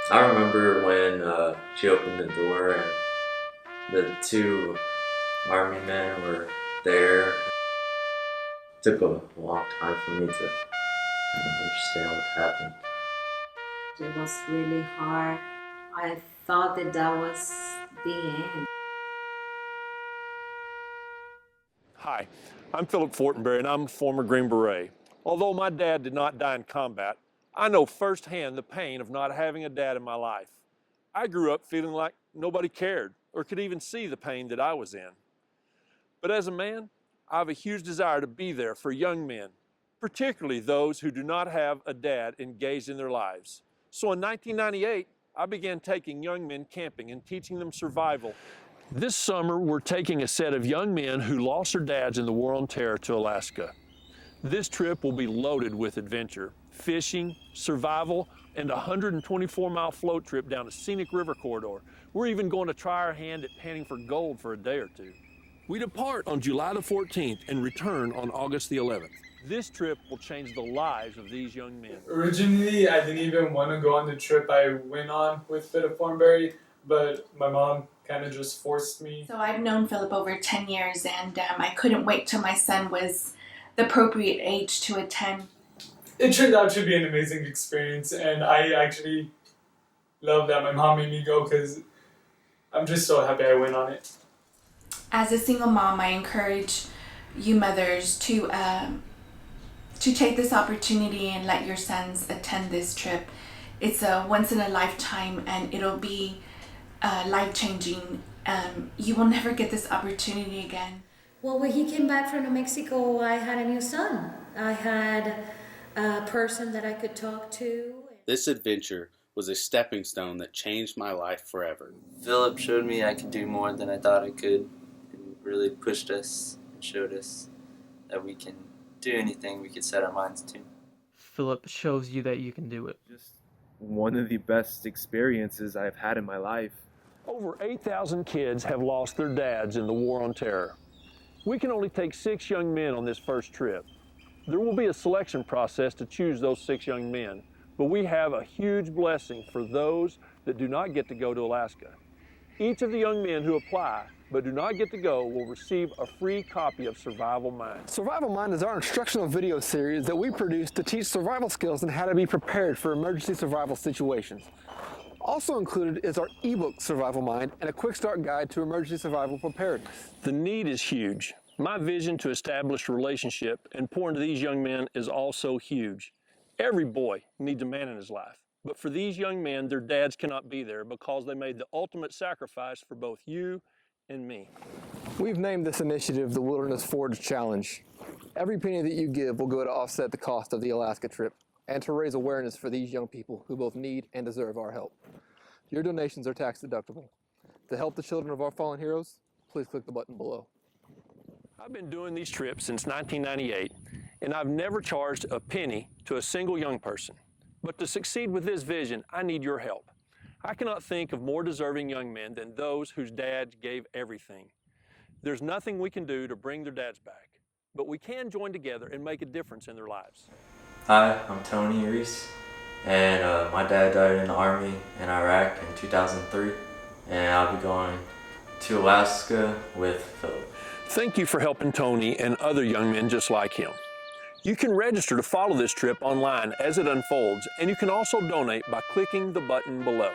I remember when she opened the door and the two army men were there. It took a long time for me to kind of understand what happened. It was really hard. I thought that was the end. Hi, I'm Philip Fortenberry, and I'm a former Green Beret. Although my dad did not die in combat, I know firsthand the pain of not having a dad in my life. I grew up feeling like nobody cared or could even see the pain that I was in. But as a man, I have a huge desire to be there for young men, particularly those who do not have a dad engaged in their lives. So in 1998, I began taking young men camping and teaching them survival. This summer, we're taking a set of young men who lost their dads in the War on Terror to Alaska. This trip will be loaded with adventure, fishing, survival, and a 124-mile float trip down a scenic river corridor. We're even going to try our hand at panning for gold for a day or two. We depart on July the 14th and return on August the 11th. This trip will change the lives of these young men. Originally, I didn't even want to go on the trip I went on with Philip Thornberry, but my mom kind of just forced me. So I've known Philip over 10 years, and I couldn't wait till my son was the appropriate age to attend. It turned out to be an amazing experience, and I actually love that my mom made me go because I'm just so happy I went on it. As a single mom, I encourage you mothers to take this opportunity and let your sons attend this trip. It's a once in a lifetime, and it'll be life-changing. You will never get this opportunity again. Well, when he came back from New Mexico, I had a new son. I had a person that I could talk to. This adventure was a stepping stone that changed my life forever. Philip showed me I could do more than I thought I could, and really pushed us and showed us that we can do anything we could set our minds to. Philip shows you that you can do it. Just one of the best experiences I've had in my life. Over 8,000 kids have lost their dads in the War on Terror. We can only take 6 young men on this first trip. There will be a selection process to choose those 6 young men, but we have a huge blessing for those that do not get to go to Alaska. Each of the young men who apply but do not get to go will receive a free copy of Survival Mind. Survival Mind is our instructional video series that we produce to teach survival skills and how to be prepared for emergency survival situations. Also included is our ebook Survival Mind and a quick start guide to emergency survival preparedness. The need is huge. My vision to establish a relationship and pour into these young men is also huge. Every boy needs a man in his life, but for these young men, their dads cannot be there because they made the ultimate sacrifice for both you and me. We've named this initiative the Wilderness Forge Challenge. Every penny that you give will go to offset the cost of the Alaska trip and to raise awareness for these young people who both need and deserve our help. Your donations are tax deductible. To help the children of our fallen heroes, please click the button below. I've been doing these trips since 1998, and I've never charged a penny to a single young person. But to succeed with this vision, I need your help. I cannot think of more deserving young men than those whose dads gave everything. There's nothing we can do to bring their dads back, but we can join together and make a difference in their lives. Hi, I'm Tony Reese, and my dad died in the Army in Iraq in 2003, and I'll be going to Alaska with Philip. Thank you for helping Tony and other young men just like him. You can register to follow this trip online as it unfolds, and you can also donate by clicking the button below.